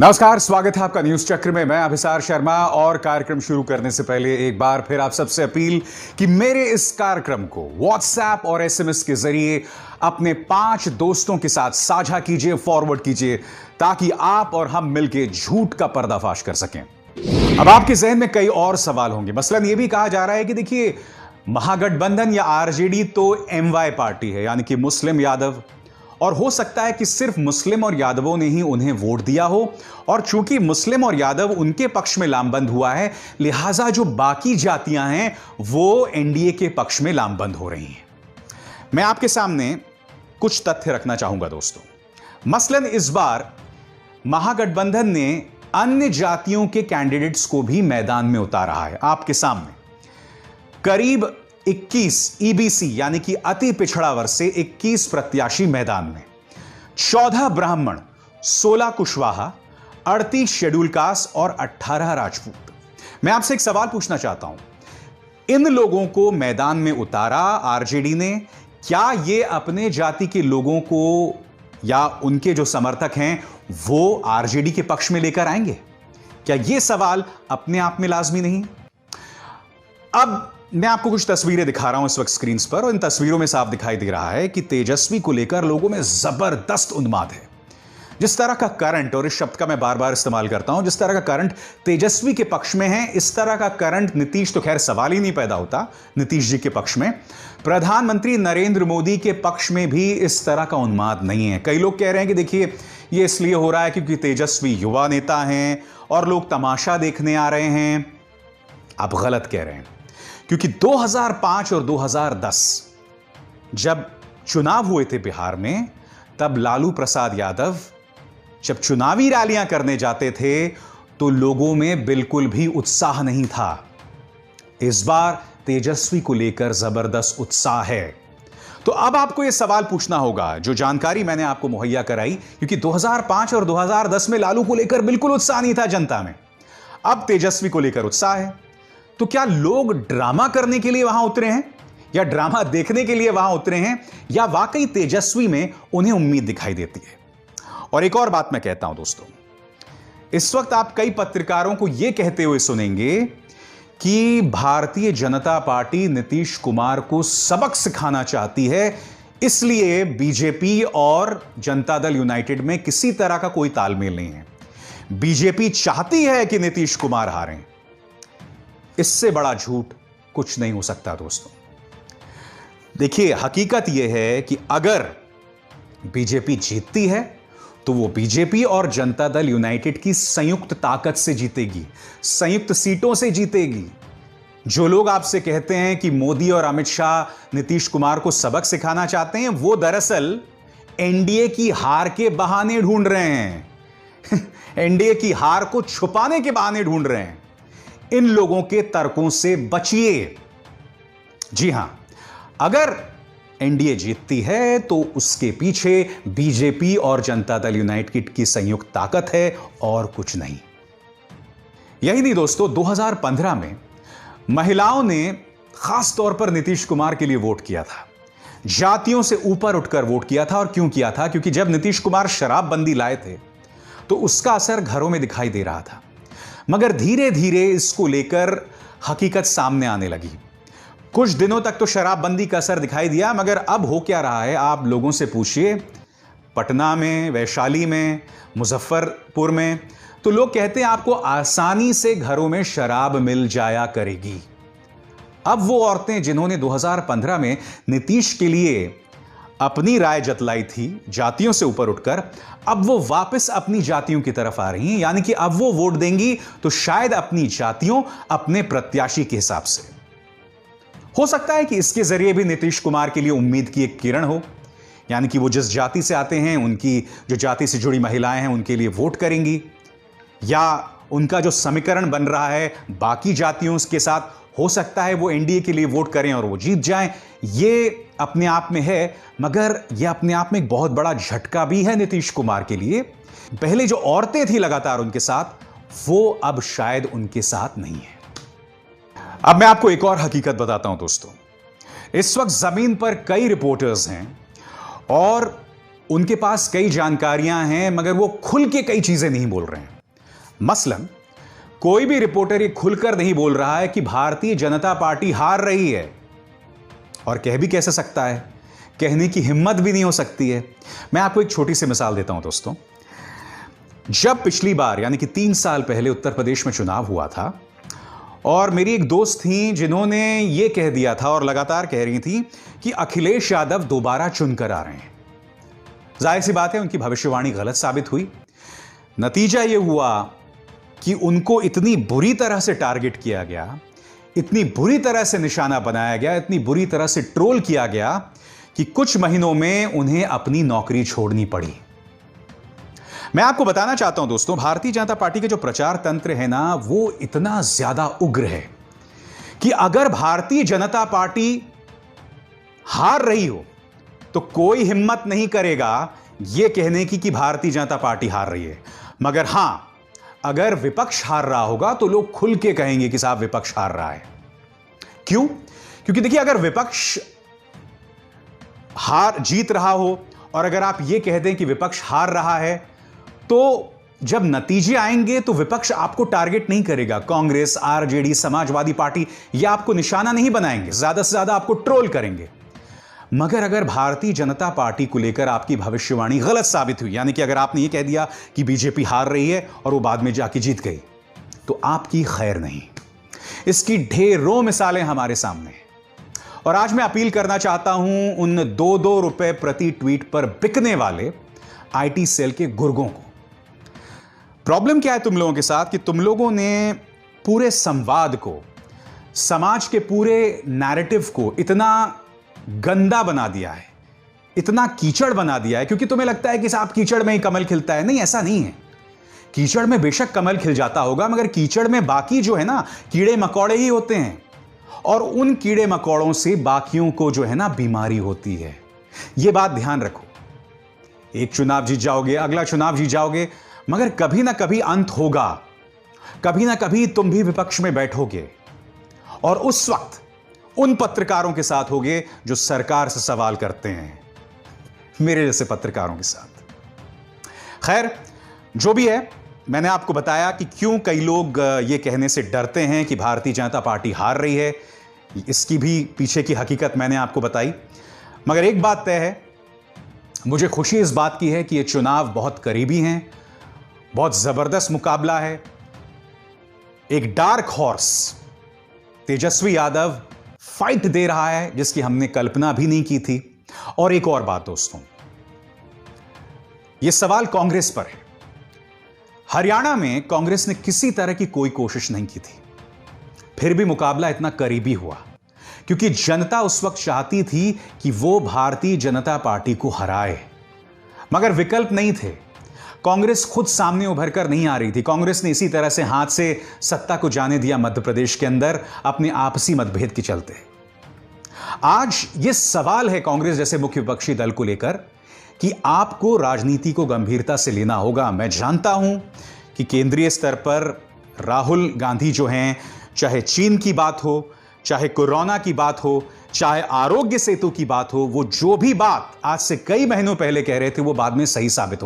नमस्कार, स्वागत है आपका न्यूज चक्र में। मैं अभिसार शर्मा और कार्यक्रम शुरू करने से पहले एक बार फिर आप सबसे अपील कि मेरे इस कार्यक्रम को व्हाट्सएप और एसएमएस के जरिए अपने 5 दोस्तों के साथ साझा कीजिए, फॉरवर्ड कीजिए, ताकि आप और हम मिलकर झूठ का पर्दाफाश कर सकें। अब आपके जहन में कई और सवाल होंगे। मसलन यह भी कहा जा रहा है कि देखिए, महागठबंधन या आरजेडी तो एमवाई पार्टी है, यानी कि मुस्लिम यादव, और हो सकता है कि सिर्फ मुस्लिम और यादवों ने ही उन्हें वोट दिया हो, और चूंकि मुस्लिम और यादव उनके पक्ष में लामबंद हुआ है, लिहाजा जो बाकी जातियां हैं वो एनडीए के पक्ष में लामबंद हो रही हैं। मैं आपके सामने कुछ तथ्य रखना चाहूंगा दोस्तों। मसलन इस बार महागठबंधन ने अन्य जातियों के कैंडिडेट्स को भी मैदान में उतारा है। आपके सामने करीब 21 ईबीसी यानी कि अति पिछड़ा वर्ग से 21 प्रत्याशी मैदान में, 14 ब्राह्मण, 16 कुशवाहा, 38 शेड्यूल कास्ट और 18 राजपूत। मैं आपसे एक सवाल पूछना चाहता हूं, इन लोगों को मैदान में उतारा आरजेडी ने, क्या ये अपने जाति के लोगों को या उनके जो समर्थक हैं वो आरजेडी के पक्ष में लेकर आएंगे? क्या यह सवाल अपने आप में लाजमी नहीं? अब मैं आपको कुछ तस्वीरें दिखा रहा हूं इस वक्त स्क्रीन पर, और इन तस्वीरों में साफ दिखाई दे रहा है कि तेजस्वी को लेकर लोगों में जबरदस्त उन्माद है। जिस तरह का करंट, और इस शब्द का मैं बार बार इस्तेमाल करता हूं, जिस तरह का करंट तेजस्वी के पक्ष में है, इस तरह का करंट नीतीश, तो खैर सवाल ही नहीं पैदा होता नीतीश जी के पक्ष में। प्रधानमंत्री नरेंद्र मोदी के पक्ष में भी इस तरह का उन्माद नहीं है। कई लोग कह रहे हैं कि देखिए, यह इसलिए हो रहा है क्योंकि तेजस्वी युवा नेता हैं और लोग तमाशा देखने आ रहे हैं। आप गलत कह रहे हैं, क्योंकि 2005 और 2010 जब चुनाव हुए थे बिहार में, तब लालू प्रसाद यादव जब चुनावी रैलियां करने जाते थे तो लोगों में बिल्कुल भी उत्साह नहीं था। इस बार तेजस्वी को लेकर जबरदस्त उत्साह है। तो अब आपको यह सवाल पूछना होगा, जो जानकारी मैंने आपको मुहैया कराई, क्योंकि 2005 और 2010 में लालू को लेकर बिल्कुल उत्साह नहीं था जनता में, अब तेजस्वी को लेकर उत्साह है। तो क्या लोग ड्रामा करने के लिए वहां उतरे हैं, या ड्रामा देखने के लिए वहां उतरे हैं, या वाकई तेजस्वी में उन्हें उम्मीद दिखाई देती है? और एक और बात मैं कहता हूं दोस्तों, इस वक्त आप कई पत्रकारों को यह कहते हुए सुनेंगे कि भारतीय जनता पार्टी नीतीश कुमार को सबक सिखाना चाहती है, इसलिए बीजेपी और जनता दल यूनाइटेड में किसी तरह का कोई तालमेल नहीं है। बीजेपी चाहती है कि नीतीश कुमार हारें। इससे बड़ा झूठ कुछ नहीं हो सकता दोस्तों। देखिए, हकीकत यह है कि अगर बीजेपी जीतती है तो वो बीजेपी और जनता दल यूनाइटेड की संयुक्त ताकत से जीतेगी, संयुक्त सीटों से जीतेगी। जो लोग आपसे कहते हैं कि मोदी और अमित शाह नीतीश कुमार को सबक सिखाना चाहते हैं, वो दरअसल एनडीए की हार के बहाने ढूंढ रहे हैं। एनडीए की हार को छुपाने के बहाने ढूंढ रहे हैं। इन लोगों के तर्कों से बचिए। जी हां, अगर एनडीए जीतती है तो उसके पीछे बीजेपी और जनता दल यूनाइटेड की संयुक्त ताकत है, और कुछ नहीं। यही नहीं दोस्तों, 2015 में महिलाओं ने खास तौर पर नीतीश कुमार के लिए वोट किया था। जातियों से ऊपर उठकर वोट किया था। और क्यों किया था? क्योंकि जब नीतीश कुमार शराबबंदी लाए थे तो उसका असर घरों में दिखाई दे रहा था, मगर धीरे धीरे इसको लेकर हकीकत सामने आने लगी। कुछ दिनों तक तो शराबबंदी का असर दिखाई दिया, मगर अब हो क्या रहा है आप लोगों से पूछिए। पटना में, वैशाली में, मुजफ्फरपुर में तो लोग कहते हैं आपको आसानी से घरों में शराब मिल जाया करेगी। अब वो औरतें जिन्होंने 2015 में नीतीश के लिए अपनी राय जतलाई थी जातियों से ऊपर उठकर, अब वो वापस अपनी जातियों की तरफ आ रही हैं। यानी कि अब वो वोट देंगी तो शायद अपनी जातियों, अपने प्रत्याशी के हिसाब से। हो सकता है कि इसके जरिए भी नीतीश कुमार के लिए उम्मीद की एक किरण हो, यानी कि वो जिस जाति से आते हैं, उनकी जो जाति से जुड़ी महिलाएं हैं, उनके लिए वोट करेंगी, या उनका जो समीकरण बन रहा है बाकी जातियों के साथ, हो सकता है वो एनडीए के लिए वोट करें और वो जीत जाएं। ये अपने आप में है, मगर यह अपने आप में एक बहुत बड़ा झटका भी है नीतीश कुमार के लिए। पहले जो औरतें थी लगातार उनके साथ, वो अब शायद उनके साथ नहीं है। अब मैं आपको एक और हकीकत बताता हूं दोस्तों। इस वक्त जमीन पर कई रिपोर्टर्स हैं और उनके पास कई जानकारियां हैं, मगर वो खुल के कई चीजें नहीं बोल रहे हैं। मसलन कोई भी रिपोर्टर ये खुलकर नहीं बोल रहा है कि भारतीय जनता पार्टी हार रही है, और कह भी कैसे सकता है, कहने की हिम्मत भी नहीं हो सकती है। मैं आपको एक छोटी सी मिसाल देता हूं दोस्तों। जब पिछली बार यानी कि 3 साल पहले उत्तर प्रदेश में चुनाव हुआ था, और मेरी एक दोस्त थी जिन्होंने यह कह दिया था और लगातार कह रही थी कि अखिलेश यादव दोबारा चुनकर आ रहे हैं। जाहिर सी बात है उनकी भविष्यवाणी गलत साबित हुई। नतीजा यह हुआ कि उनको इतनी बुरी तरह से टारगेट किया गया, इतनी बुरी तरह से निशाना बनाया गया, इतनी बुरी तरह से ट्रोल किया गया कि कुछ महीनों में उन्हें अपनी नौकरी छोड़नी पड़ी। मैं आपको बताना चाहता हूं दोस्तों, भारतीय जनता पार्टी के जो प्रचार तंत्र है ना, वो इतना ज्यादा उग्र है कि अगर भारतीय जनता पार्टी हार रही हो तो कोई हिम्मत नहीं करेगा यह कहने की कि भारतीय जनता पार्टी हार रही है। मगर हां, अगर विपक्ष हार रहा होगा तो लोग खुल के कहेंगे कि साहब विपक्ष हार रहा है। क्यों? क्योंकि देखिए, अगर विपक्ष जीत रहा हो और अगर आप यह कह दें कि विपक्ष हार रहा है, तो जब नतीजे आएंगे तो विपक्ष आपको टारगेट नहीं करेगा। कांग्रेस, आरजेडी, समाजवादी पार्टी ये आपको निशाना नहीं बनाएंगे, ज्यादा से ज्यादा आपको ट्रोल करेंगे। मगर अगर भारतीय जनता पार्टी को लेकर आपकी भविष्यवाणी गलत साबित हुई, यानी कि अगर आपने ये कह दिया कि बीजेपी हार रही है और वो बाद में जाके जीत गई, तो आपकी खैर नहीं। इसकी ढेरों मिसालें हमारे सामने हैं। और आज मैं अपील करना चाहता हूं उन 2-2 रुपए प्रति ट्वीट पर बिकने वाले आईटी सेल के गुर्गों को। प्रॉब्लम क्या है तुम लोगों के साथ कि तुम लोगों ने पूरे संवाद को, समाज के पूरे नैरेटिव को इतना गंदा बना दिया है, इतना कीचड़ बना दिया है, क्योंकि तुम्हें लगता है कि साहब कीचड़ में ही कमल खिलता है। नहीं, ऐसा नहीं है। कीचड़ में बेशक कमल खिल जाता होगा, मगर कीचड़ में बाकी जो है ना कीड़े मकोड़े ही होते हैं, और उन कीड़े मकोड़ों से बाकियों को जो है ना बीमारी होती है। यह बात ध्यान रखो। एक चुनाव जीत जाओगे, अगला चुनाव जीत जाओगे, मगर कभी ना कभी अंत होगा। कभी ना कभी तुम भी विपक्ष में बैठोगे और उस वक्त उन पत्रकारों के साथ होगे जो सरकार से सवाल करते हैं, मेरे जैसे पत्रकारों के साथ। खैर, जो भी है, मैंने आपको बताया कि क्यों कई लोग ये कहने से डरते हैं कि भारतीय जनता पार्टी हार रही है। इसकी भी पीछे की हकीकत मैंने आपको बताई। मगर एक बात तय है, मुझे खुशी इस बात की है कि ये चुनाव बहुत करीबी हैं, बहुत जबरदस्त मुकाबला है। एक dark horse Tejashwi Yadav fight दे रहा है जिसकी हमने कल्पना भी नहीं की थी। और एक और बात दोस्तों, यह सवाल कांग्रेस पर है। हरियाणा में कांग्रेस ने किसी तरह की कोई कोशिश नहीं की थी, फिर भी मुकाबला इतना करीबी हुआ क्योंकि जनता उस वक्त चाहती थी कि वो भारतीय जनता पार्टी को हराए, मगर विकल्प नहीं थे। कांग्रेस खुद सामने उभर कर नहीं आ रही थी। कांग्रेस ने इसी तरह से हाथ से सत्ता को जाने दिया मध्य प्रदेश के अंदर अपने आपसी मतभेद के चलते। आज यह सवाल है कांग्रेस जैसे मुख्य विपक्षी दल को लेकर कि आपको राजनीति को गंभीरता से लेना होगा। मैं जानता हूं कि केंद्रीय स्तर पर राहुल गांधी जो हैं, चाहे चीन की बात हो, चाहे कोरोना की बात हो, चाहे आरोग्य सेतु की बात हो, वो जो भी बात आज से कई महीनों पहले कह रहे थे वो बाद में सही साबित हो